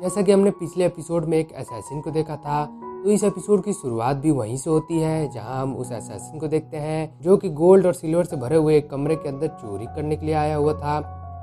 जैसा कि हमने पिछले एपिसोड में एक असैसिन को देखा था, तो इस एपिसोड की शुरुआत भी वहीं से होती है, जहां हम उस असैसिन को देखते हैं जो कि गोल्ड और सिल्वर से भरे हुए एक कमरे के अंदर चोरी करने के लिए आया हुआ था।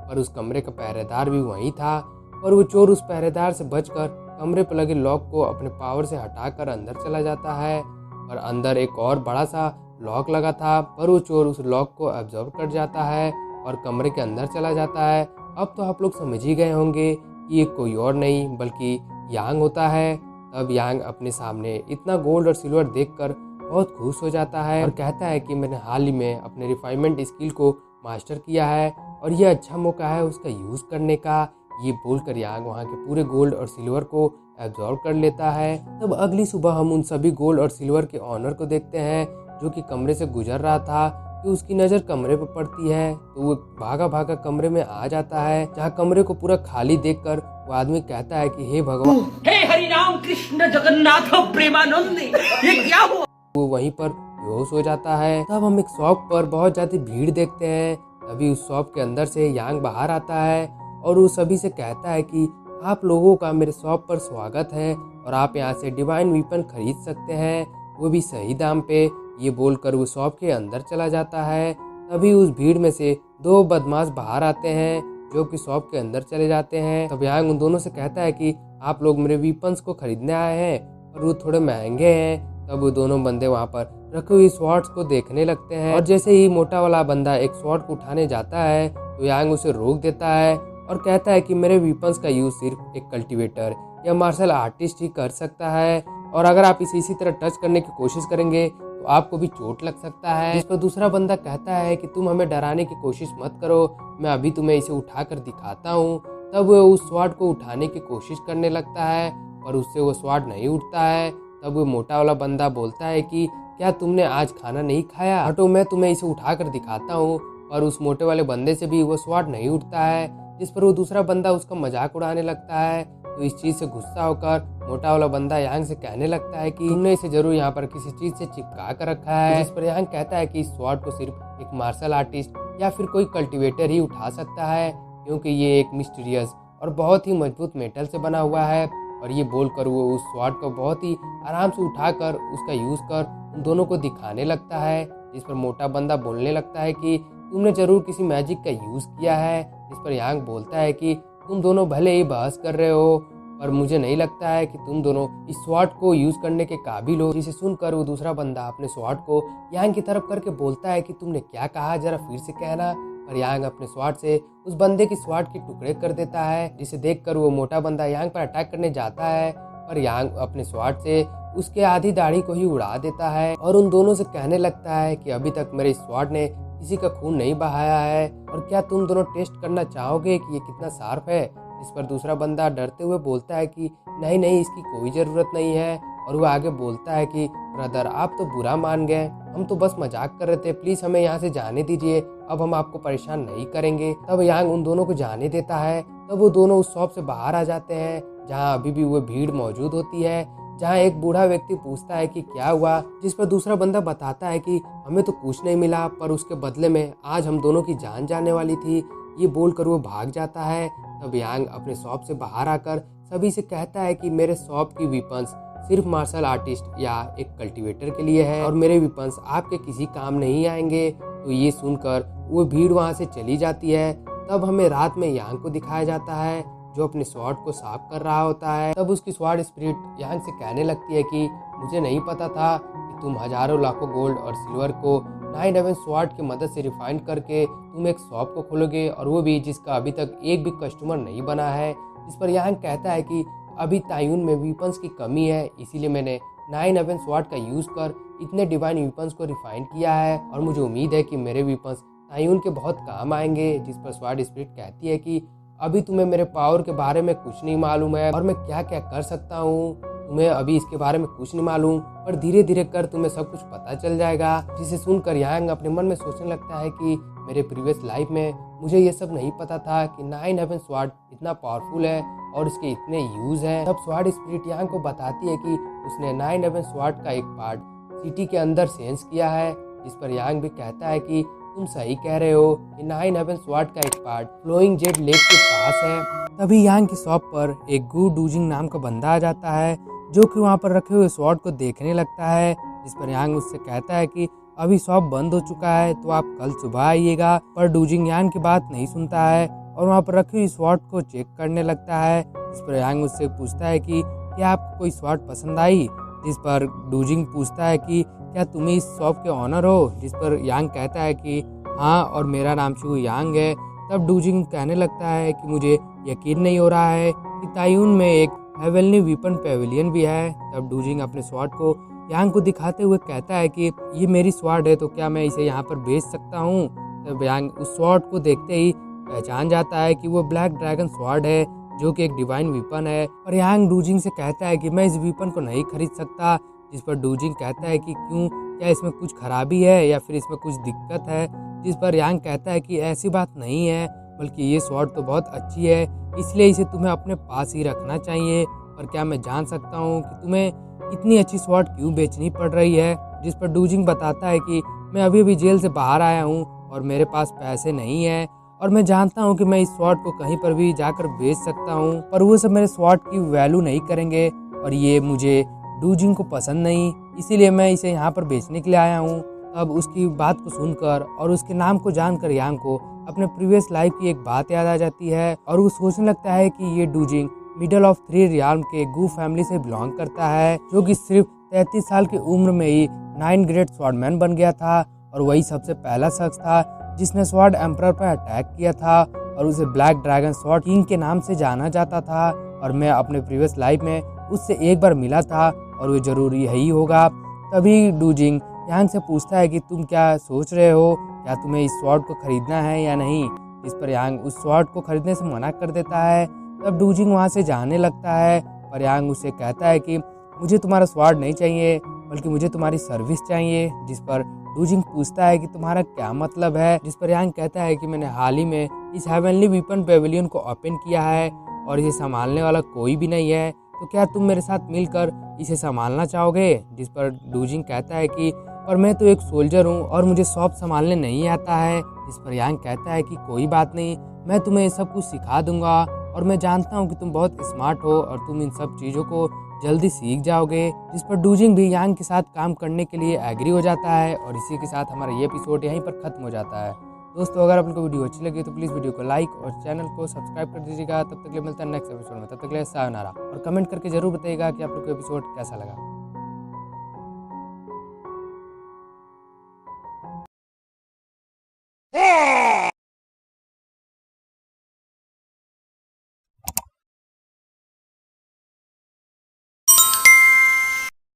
और उस कमरे का पहरेदार भी वहीं था, और वो चोर उस पहरेदार से बचकर कमरे पर लगे लॉक को अपने पावर से हटाकर अंदर चला जाता है। और अंदर एक और बड़ा सा लॉक लगा था, पर वो चोर उस लॉक को एब्जॉर्ब कर जाता है और कमरे के अंदर चला जाता है। अब तो आप लोग समझ ही गए होंगे कि ये कोई और नहीं बल्कि यांग होता है। तब यांग अपने सामने इतना गोल्ड और सिल्वर देखकर बहुत खुश हो जाता है और कहता है कि मैंने हाल ही में अपने रिफाइनमेंट स्किल को मास्टर किया है और ये अच्छा मौका है उसका यूज़ करने का। ये बोलकर यांग वहाँ के पूरे गोल्ड और सिल्वर को एब्जॉर्ब कर लेता है। तब अगली सुबह हम उन सभी गोल्ड और सिल्वर के ऑनर को देखते हैं जो कि कमरे से गुजर रहा था कि उसकी नज़र कमरे पर पड़ती है, तो वो भागा भागा कमरे में आ जाता है, जहाँ कमरे को पूरा खाली देखकर वो आदमी कहता है कि हे भगवान, हे हरि राम कृष्ण जगन्नाथ प्रेमानंद, ये क्या हुआ? वो वहीं पर बेहोश हो जाता है। तब हम एक शॉप पर बहुत ज़्यादा भीड़ देखते हैं। तभी उस शॉप के अंदर से यांग बाहर आता है और वो सभी से कहता है कि आप लोगों का मेरे शॉप पर स्वागत है और आप यहाँ से डिवाइन वीपन खरीद सकते हैं, वो भी सही दाम पे। ये बोलकर वो शॉप के अंदर चला जाता है। तभी उस भीड़ में से दो बदमाश बाहर आते हैं जो कि शॉप के अंदर चले जाते हैं। तब यांग उन दोनों से कहता है कि आप लोग मेरे वीपन्स को खरीदने आए हैं और वो थोड़े महंगे हैं। तब वो दोनों बंदे वहाँ पर रखे हुए स्वॉर्ड्स को देखने लगते हैं और जैसे ही मोटा वाला बंदा एक स्वॉर्ड को उठाने जाता है तो यांग उसे रोक देता है और कहता है कि मेरे वीपन्स का यूज सिर्फ एक कल्टीवेटर या मार्शल आर्टिस्ट ही कर सकता है, और अगर आप इसी तरह टच करने की कोशिश करेंगे तो आपको भी चोट लग सकता है। इस पर दूसरा बंदा कहता है कि तुम हमें डराने की कोशिश मत करो, मैं अभी तुम्हें इसे उठाकर दिखाता हूँ। तब वो उस स्वॉर्ड को उठाने की कोशिश करने लगता है पर उससे वो स्वॉर्ड नहीं उठता है। तब वो मोटा वाला बंदा बोलता है कि क्या तुमने आज खाना नहीं खाया, हटो मैं तुम्हें इसे उठाकर दिखाता हूँ। पर उस मोटे वाले बंदे से भी वो स्वॉर्ड नहीं उठता है, जिस पर वो दूसरा बंदा उसका मजाक उड़ाने लगता है। तो इस चीज़ से गुस्सा होकर मोटा वाला बंदा यांग से कहने लगता है कि तुमने इसे जरूर यहाँ पर किसी चीज़ से चिपका कर रखा है। जिस पर यांग कहता है कि इस स्वॉर्ड को सिर्फ एक मार्शल आर्टिस्ट या फिर कोई कल्टीवेटर ही उठा सकता है, क्योंकि ये एक मिस्टीरियस और बहुत ही मजबूत मेटल से बना हुआ है। और ये बोलकर वो उस स्वॉर्ड को बहुत ही आराम से उठाकर उसका यूज़ कर उन दोनों को दिखाने लगता है। जिस पर मोटा बंदा बोलने लगता है कि तुमने जरूर किसी मैजिक का यूज़ किया है। जिस पर यांग बोलता है कि तुम दोनों भले ही बहस कर रहे हो पर मुझे नहीं लगता है कि तुम दोनों इस स्वॉर्ड को यूज़ करने के काबिल हो। जिसे सुनकर वो दूसरा बंदा अपने स्वॉर्ड को यांग की तरफ करके बोलता है कि तुमने क्या कहा, जरा फिर से कहना। पर यांग अपने स्वॉर्ड से उस बंदे की स्वॉर्ड के टुकड़े कर देता है, जिसे देखकर वो मोटा बंदा यांग पर अटैक करने जाता है पर यांग अपने स्वॉर्ड से उसके आधी दाढ़ी को ही उड़ा देता है और उन दोनों से कहने लगता है कि अभी तक मेरे स्वॉर्ड ने किसी का खून नहीं बहाया है और क्या तुम दोनों टेस्ट करना चाहोगे कि ये कितना शार्प है। इस पर दूसरा बंदा डरते हुए बोलता है कि नहीं इसकी कोई ज़रूरत नहीं है। और वो आगे बोलता है कि ब्रदर आप तो बुरा मान गए, हम तो बस मजाक कर रहे थे, प्लीज़ हमें यहाँ से जाने दीजिए, अब हम आपको परेशान नहीं करेंगे। तब यांग उन दोनों को जाने देता है। तब वो दोनों उस शॉप से बाहर आ जाते हैं जहाँ अभी भी वो भीड़ मौजूद होती है, जहाँ एक बूढ़ा व्यक्ति पूछता है कि क्या हुआ। जिस पर दूसरा बंदा बताता है कि हमें तो कुछ नहीं मिला पर उसके बदले में आज हम दोनों की जान जाने वाली थी। ये बोलकर वो भाग जाता है। तब यांग अपने शॉप से बाहर आकर सभी से कहता है कि मेरे शॉप की वीपन्स सिर्फ मार्शल आर्टिस्ट या एक कल्टीवेटर के लिए है और मेरे वीपन्स आपके किसी काम नहीं आएंगे। तो ये सुनकर वो भीड़ वहाँ से चली जाती है। तब हमें रात में यांग को दिखाया जाता है जो अपने स्वॉर्ड को साफ कर रहा होता है। तब उसकी स्वॉर्ड स्पिरिट यांग से कहने लगती है कि मुझे नहीं पता था कि तुम हजारों लाखों गोल्ड और सिल्वर को 911 स्वॉर्ड की मदद से रिफाइन करके तुम एक शॉप को खोलोगे, और वो भी जिसका अभी तक एक भी कस्टमर नहीं बना है। इस पर यांग कहता है कि अभी तायुन में वीपन्स की कमी है, इसीलिए मैंने 911 स्वॉर्ड का यूज़ कर इतने डिवाइन वीपन्स को रिफाइन किया है और मुझे उम्मीद है कि मेरे वीपन्स तायुन के बहुत काम आएंगे। जिस पर स्वॉर्ड स्पिरिट कहती है कि अभी तुम्हें मेरे पावर के बारे में कुछ नहीं मालूम है और मैं क्या क्या कर सकता हूँ, तुम्हें अभी इसके बारे में कुछ नहीं मालूम, पर धीरे धीरे कर तुम्हें सब कुछ पता चल जाएगा। जिसे सुनकर यांग अपने मन में सोचने लगता है कि मेरे प्रीवियस लाइफ में मुझे ये सब नहीं पता था कि 911 स्वॉर्ड इतना पावरफुल है और इसके इतने यूज हैं। तब स्वॉर्ड स्पिरिट यांग को बताती है कि उसने 911 स्वॉर्ड का एक पार्ट सिटी के अंदर सेंस किया है। जिस पर यांग भी कहता है कि तुम सही कह रहे हो कि 9 हेवन स्वॉर्ड का एक पार्ट फ्लोइंग जेट लेक के पास है। तभी यांग की शॉप पर एक गु डूजिंग नाम का बंदा आ जाता है, जो कि वहाँ पर रखे हुए स्वॉर्ड को देखने लगता है। जिस पर यांग उससे कहता है कि अभी शॉप बंद हो चुका है, तो आप कल सुबह आइएगा। पर डूजिंग यांग की बात नहीं सुनता है और वहाँ पर रखी हुई स्वॉर्ड को चेक करने लगता है। जिस पर यांग उससे पूछता है कि क्या आपको कोई स्वॉर्ड पसंद आई। जिस पर डूजिंग पूछता है कि क्या तुम इस शॉप के ऑनर हो। जिस पर यांग कहता है कि हाँ, और मेरा नाम शू यांग है। तब डूजिंग कहने लगता है कि मुझे यकीन नहीं हो रहा है कि तायुन में एक हेवनली वीपन पेविलियन भी है। तब डूजिंग अपने स्वॉर्ड को यांग को दिखाते हुए कहता है कि ये मेरी स्वॉर्ड है, तो क्या मैं इसे यहाँ पर बेच सकता हूँ। तब यांग उस स्वॉर्ड को देखते ही पहचान जाता है कि वो ब्लैक ड्रैगन स्वॉर्ड है, जो कि एक डिवाइन वीपन है। और यांग डूजिंग से कहता है कि मैं इस वीपन को नहीं खरीद सकता। जिस पर डूजिंग कहता है कि क्यों, क्या इसमें कुछ खराबी है या फिर इसमें कुछ दिक्कत है। जिस पर यांग कहता है कि ऐसी बात नहीं है, बल्कि ये स्वॉर्ड तो बहुत अच्छी है, इसलिए इसे तुम्हें अपने पास ही रखना चाहिए। पर क्या मैं जान सकता हूँ कि तुम्हें इतनी अच्छी स्वॉर्ड क्यों बेचनी पड़ रही है। जिस पर डूजिंग बताता है कि मैं अभी अभी जेल से बाहर आया हूँ और मेरे पास पैसे नहीं है, और मैं जानता हूँ कि मैं इस स्वॉर्ड को कहीं पर भी जाकर बेच सकता हूँ, पर वो सब मेरे स्वॉर्ड की वैल्यू नहीं करेंगे और ये मुझे डूजिंग को पसंद नहीं, इसीलिए मैं इसे यहाँ पर बेचने के लिए आया हूँ। तब उसकी बात को सुनकर और उसके नाम को जानकर यांग को अपने प्रीवियस लाइफ की एक बात याद आ जाती है और वो सोचने लगता है कि ये डूजिंग मिडल ऑफ 3 रियाल्म के गु फैमिली से बिलोंग करता है, जो कि सिर्फ 33 साल की उम्र में ही 9 ग्रेट स्वॉर्डमैन बन गया था और वही सबसे पहला शख्स था जिसने स्वॉर्ड एम्परर पर अटैक किया था और उसे ब्लैक ड्रैगन स्वॉर्ड किंग के नाम से जाना जाता था। और मैं अपने प्रीवियस लाइफ में उससे एक बार मिला था और वो जरूर यही होगा। तभी डूजिंग यांग से पूछता है कि तुम क्या सोच रहे हो, क्या तुम्हें इस स्वॉर्ड को खरीदना है या नहीं। इस पर यांग उस स्वॉर्ड को खरीदने से मना कर देता है। तब डूजिंग वहाँ से जाने लगता है, पर यांग उससे कहता है कि मुझे तुम्हारा स्वॉर्ड नहीं चाहिए, बल्कि मुझे तुम्हारी सर्विस चाहिए। जिस पर डूजिंग पूछता है कि तुम्हारा क्या मतलब है। जिस पर यांग कहता है कि मैंने हाल ही में इस हेवनली वीपन पेविलियन को ओपन किया है और इसे संभालने वाला कोई भी नहीं है, तो क्या तुम मेरे साथ मिलकर इसे संभालना चाहोगे। जिस पर डूजिंग कहता है कि पर मैं तो एक सोल्जर हूँ और मुझे शॉप संभालने नहीं आता है। जिस पर यांग कहता है कि कोई बात नहीं, मैं तुम्हें ये सब कुछ सिखा दूंगा और मैं जानता हूँ कि तुम बहुत स्मार्ट हो और तुम इन सब चीज़ों को जल्दी सीख जाओगे। जिस पर डूजिंग भी यांग के साथ काम करने के लिए एग्री हो जाता है और इसी के साथ हमारा ये एपिसोड यहीं पर खत्म हो जाता है। दोस्तों, अगर आपको वीडियो अच्छी लगी तो प्लीज़ वीडियो को लाइक और चैनल को सब्सक्राइब कर दीजिएगा। तब तक के लिए मिलता है नेक्स्ट एपिसोड में, तब तक के लिए सायोनारा। और कमेंट करके जरूर बताइएगा कि आप लोग को एपिसोड कैसा लगा।